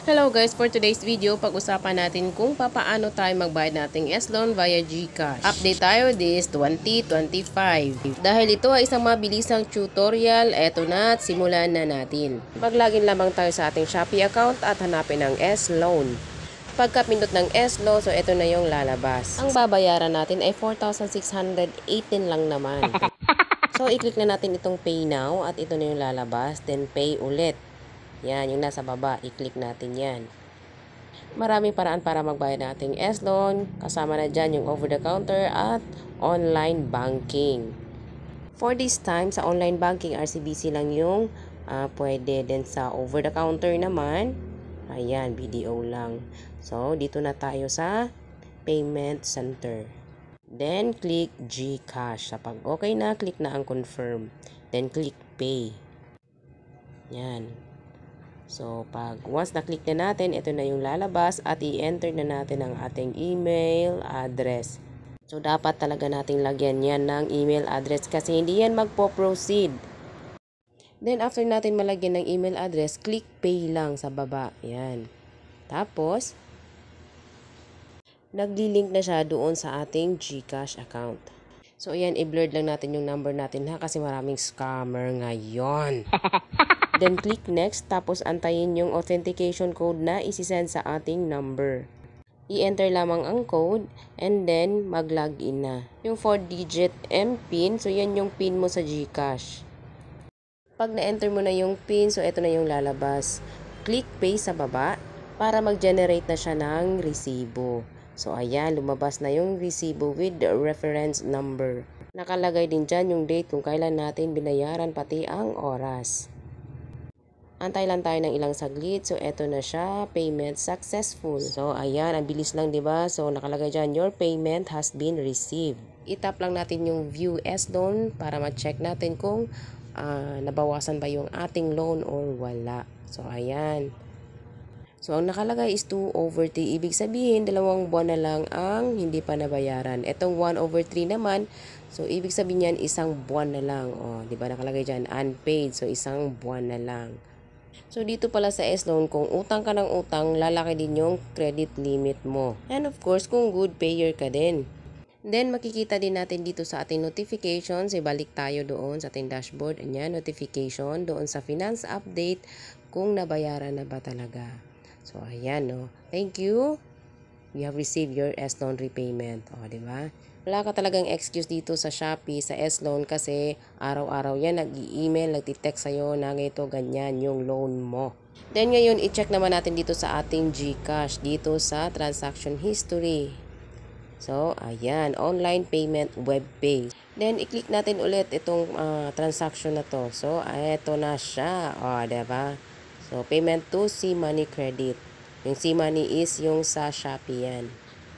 Hello guys, for today's video, pag-usapan natin kung paano tayo magbayad nating S-Loan via GCash. Update tayo this 2025. Dahil ito ay isang mabilisang tutorial, eto na at simulan na natin. Maglagin lamang tayo sa ating Shopee account at hanapin ang S-Loan. Pagka-pindot ng S-Loan, so ito na yung lalabas. Ang babayaran natin ay 4,618 lang naman. So, i-click na natin itong Pay Now at ito na yung lalabas, then Pay ulit. Yan, yung nasa baba, i-click natin yan. Maraming paraan para magbayad nating S-Loan. Kasama na dyan yung over-the-counter at online banking. For this time, sa online banking, RCBC lang yung pwede. Then sa over-the-counter naman, ayan, BDO lang. So, dito na tayo sa payment center. Then, click GCash. Sa pag okay na, click na ang confirm. Then, click pay. Yan. So, once na-click na natin, ito na yung lalabas at i-enter na natin ang ating email address. So, dapat talaga nating lagyan yan ng email address kasi hindi yan magpo-proceed. Then, after natin malagyan ng email address, click pay lang sa baba. Yan. Tapos, nagli-link na siya doon sa ating GCash account. So, ayan, i-blurred lang natin yung number natin ha kasi maraming scammer ngayon. Then, click next, tapos antayin yung authentication code na isi-send sa ating number. I-enter lamang ang code, and then, mag-login na. Yung 4-digit MPIN, so yan yung PIN mo sa GCash. Pag na-enter mo na yung PIN, so ito na yung lalabas. Click pay sa baba, para mag-generate na siya ng resibo. So, ayan, lumabas na yung resibo with the reference number. Nakalagay din dyan yung date kung kailan natin binayaran pati ang oras. Antay lang tayo ng ilang saglit. So, eto na siya. Payment successful. So, ayan. Ang bilis lang, diba? So, nakalagay dyan, your payment has been received. Itap lang natin yung view S-Loan para ma-check natin kung nabawasan ba yung ating loan or wala. So, ayan. So, ang nakalagay is 2/3. Ibig sabihin, 2 buwan na lang ang hindi pa nabayaran. Etong 1/3 naman, so, ibig sabihin yan, 1 buwan na lang. O, diba? Nakalagay dyan, unpaid. So, 1 buwan na lang. So, dito pala sa S-Loan, kung utang ka ng utang, lalaki din yung credit limit mo. And of course, kung good payer ka din. Then, makikita din natin dito sa ating notifications. Ibalik tayo doon sa ating dashboard. Ayan, notification. Doon sa finance update kung nabayaran na ba talaga. So, ayan, no. Thank you. You have received your S-Loan repayment. O, diba? Wala ka talagang excuse dito sa Shopee, sa S-Loan kasi araw-araw yan nag-i-email, nagti-text sa'yo na ito, ganyan yung loan mo. Then ngayon, i-check naman natin dito sa ating GCash, dito sa transaction history. So, ayan, online payment web pay. Then, i-click natin ulit itong transaction na to. So, eto na siya. O, diba? So, payment to C-Money Credit. Yung C-Money is yung sa Shopee yan.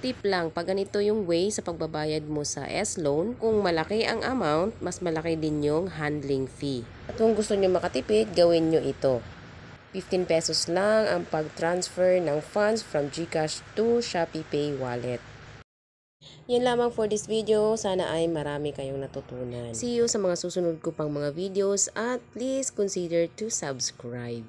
Tip lang, pag ganito yung way sa pagbabayad mo sa S-Loan, kung malaki ang amount, mas malaki din yung handling fee. At kung gusto nyo makatipid, gawin nyo ito. 15 pesos lang ang pag-transfer ng funds from GCash to Shopee Pay Wallet. Yan lamang for this video. Sana ay marami kayong natutunan. See you sa mga susunod ko pang mga videos at please consider to subscribe.